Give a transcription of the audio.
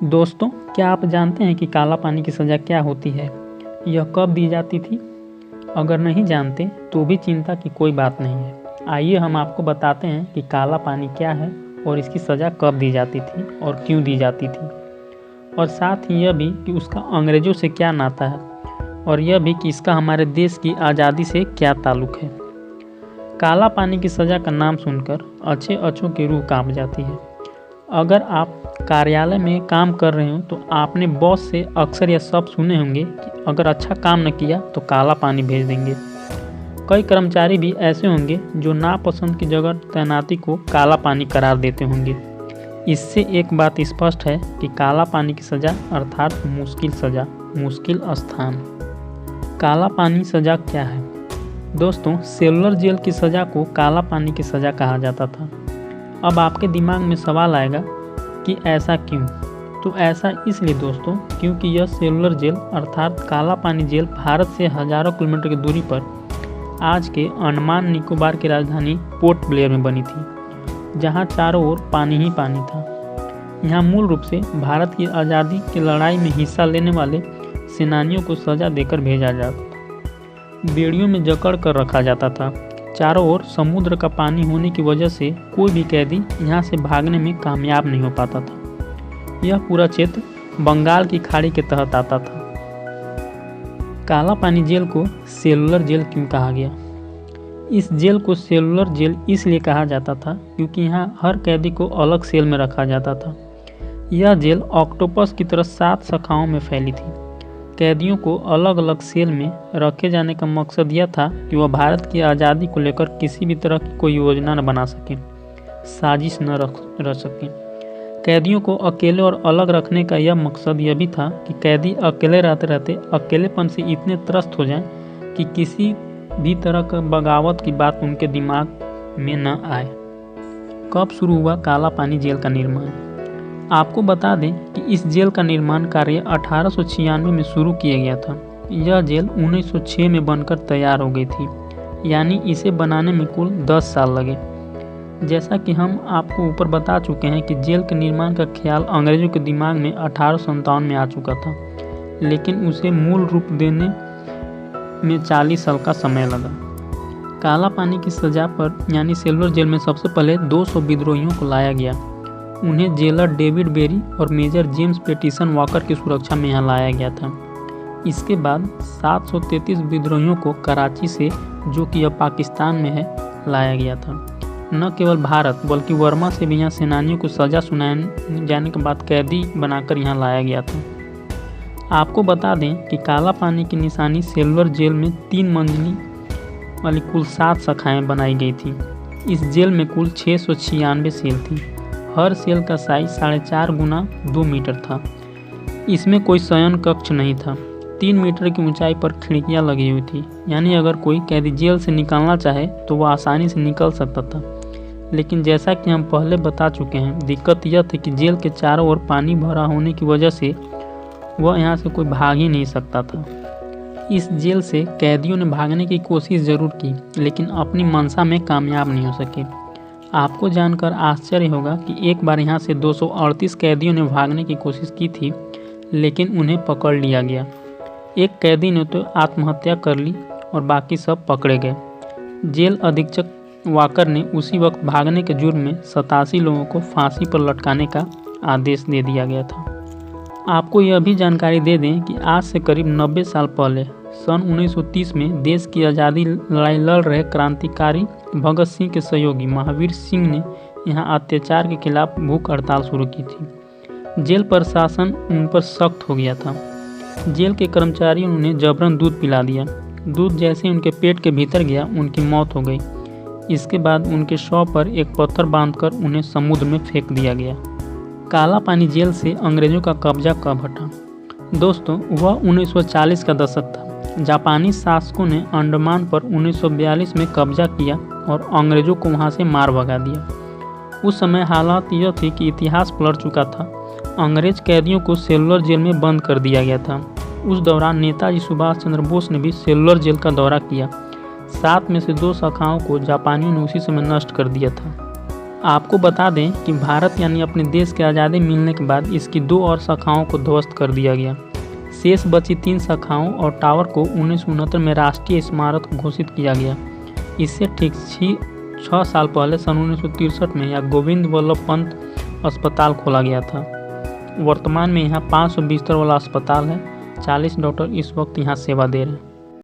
दोस्तों, क्या आप जानते हैं कि काला पानी की सज़ा क्या होती है? यह कब दी जाती थी? अगर नहीं जानते तो भी चिंता की कोई बात नहीं है। आइए हम आपको बताते हैं कि काला पानी क्या है और इसकी सज़ा कब दी जाती थी और क्यों दी जाती थी, और साथ ही यह भी कि उसका अंग्रेज़ों से क्या नाता है, और यह भी कि इसका हमारे देश की आज़ादी से क्या ताल्लुक़ है। काला पानी की सज़ा का नाम सुनकर अच्छों की रूह कांप जाती है। अगर आप कार्यालय में काम कर रहे हो तो आपने बॉस से अक्सर यह शब्द सुने होंगे कि अगर अच्छा काम न किया तो काला पानी भेज देंगे। कई कर्मचारी भी ऐसे होंगे जो नापसंद की जगह तैनाती को काला पानी करार देते होंगे। इससे एक बात स्पष्ट है कि काला पानी की सज़ा अर्थात मुश्किल सज़ा, मुश्किल स्थान। काला पानी सज़ा क्या है? दोस्तों, सेलुलर जेल की सज़ा को काला पानी की सज़ा कहा जाता था। अब आपके दिमाग में सवाल आएगा कि ऐसा क्यों? तो ऐसा इसलिए दोस्तों, क्योंकि यह सेलुलर जेल अर्थात काला पानी जेल भारत से हज़ारों किलोमीटर की दूरी पर आज के अंडमान निकोबार की राजधानी पोर्ट ब्लेयर में बनी थी, जहां चारों ओर पानी ही पानी था। यहां मूल रूप से भारत की आज़ादी की लड़ाई में हिस्सा लेने वाले सेनानियों को सज़ा देकर भेजा जाता था। बेड़ियों में जकड़ कर रखा जाता था। चारों ओर समुद्र का पानी होने की वजह से कोई भी कैदी यहाँ से भागने में कामयाब नहीं हो पाता था। यह पूरा क्षेत्र बंगाल की खाड़ी के तहत आता था। काला पानी जेल को सेलुलर जेल क्यों कहा गया? इस जेल को सेलुलर जेल इसलिए कहा जाता था क्योंकि यहाँ हर कैदी को अलग सेल में रखा जाता था। यह जेल ऑक्टोपस की तरह 7 शाखाओं में फैली थी। कैदियों को अलग अलग सेल में रखे जाने का मकसद यह था कि वह भारत की आज़ादी को लेकर किसी भी तरह की कोई योजना न बना सकें, साजिश न रख सकें। कैदियों को अकेले और अलग रखने का यह मकसद यह भी था कि कैदी अकेले रहते रहते अकेलेपन से इतने त्रस्त हो जाएं कि किसी भी तरह का बगावत की बात उनके दिमाग में न आए। कब शुरू हुआ काला पानी जेल का निर्माण? आपको बता दें कि इस जेल का निर्माण कार्य 1896 में शुरू किया गया था। यह जेल 1906 में बनकर तैयार हो गई थी, यानी इसे बनाने में कुल 10 साल लगे। जैसा कि हम आपको ऊपर बता चुके हैं कि जेल के निर्माण का ख्याल अंग्रेजों के दिमाग में 1857 में आ चुका था, लेकिन उसे मूल रूप देने में 40 साल का समय लगा। काला पानी की सज़ा पर यानी सेलुलर जेल में सबसे पहले 200 विद्रोहियों को लाया गया। उन्हें जेलर डेविड बेरी और मेजर जेम्स पेटिसन वॉकर की सुरक्षा में यहाँ लाया गया था। इसके बाद 733 विद्रोहियों को कराची से, जो कि अब पाकिस्तान में है, लाया गया था। न केवल भारत बल्कि वर्मा से भी यहाँ सेनानियों को सज़ा सुनाए जाने के बाद कैदी बनाकर यहाँ लाया गया था। आपको बता दें कि काला पानी की निशानी सेलुलर जेल में 3 मंजिली वाली कुल 7 शाखाएँ बनाई गई थी। इस जेल में कुल 696 सेल थी। हर सेल का साइज 4.5 गुना 2 मीटर था। इसमें कोई शयन कक्ष नहीं था। 3 मीटर की ऊंचाई पर खिड़कियां लगी हुई थी, यानी अगर कोई कैदी जेल से निकलना चाहे तो वह आसानी से निकल सकता था। लेकिन जैसा कि हम पहले बता चुके हैं, दिक्कत यह थी कि जेल के चारों ओर पानी भरा होने की वजह से वह यहाँ से कोई भाग ही नहीं सकता था। इस जेल से कैदियों ने भागने की कोशिश ज़रूर की, लेकिन अपनी मंशा में कामयाब नहीं हो सके। आपको जानकर आश्चर्य होगा कि एक बार यहाँ से 238 कैदियों ने भागने की कोशिश की थी, लेकिन उन्हें पकड़ लिया गया। एक कैदी ने तो आत्महत्या कर ली और बाकी सब पकड़े गए। जेल अधीक्षक वाकर ने उसी वक्त भागने के जुर्म में 87 लोगों को फांसी पर लटकाने का आदेश दे दिया गया था। आपको यह भी जानकारी दे दें कि आज से करीब 90 साल पहले सन 1930 में देश की आज़ादी लड़ाई लड़ रहे क्रांतिकारी भगत सिंह के सहयोगी महावीर सिंह ने यहाँ अत्याचार के खिलाफ भूख हड़ताल शुरू की थी। जेल प्रशासन उन पर सख्त हो गया था। जेल के कर्मचारियों ने उन्हें जबरन दूध पिला दिया। दूध जैसे उनके पेट के भीतर गया, उनकी मौत हो गई। इसके बाद उनके शव पर एक पत्थर बांधकर उन्हें समुद्र में फेंक दिया गया। काला पानी जेल से अंग्रेजों का कब्जा कब हटा? दोस्तों, वह 1940 का दशक था। जापानी शासकों ने अंडमान पर 1942 में कब्जा किया और अंग्रेजों को वहां से मार भगा दिया। उस समय हालात यह थी कि इतिहास पलट चुका था। अंग्रेज कैदियों को सेलुलर जेल में बंद कर दिया गया था। उस दौरान नेताजी सुभाष चंद्र बोस ने भी सेलुलर जेल का दौरा किया। 7 में से 2 शाखाओं को जापानियों ने उसी समय नष्ट कर दिया था। आपको बता दें कि भारत यानी अपने देश की आज़ादी मिलने के बाद इसकी 2 और शाखाओं को ध्वस्त कर दिया गया। शेष बची 3 शाखाओं और टावर को 1969 में राष्ट्रीय स्मारक घोषित किया गया। इससे ठीक 6 साल पहले सन 1963 में यह गोविंद वल्लभ पंत अस्पताल खोला गया था। वर्तमान में यहाँ 500 बिस्तर वाला अस्पताल है। 40 डॉक्टर इस वक्त यहाँ सेवा दे रहे हैं।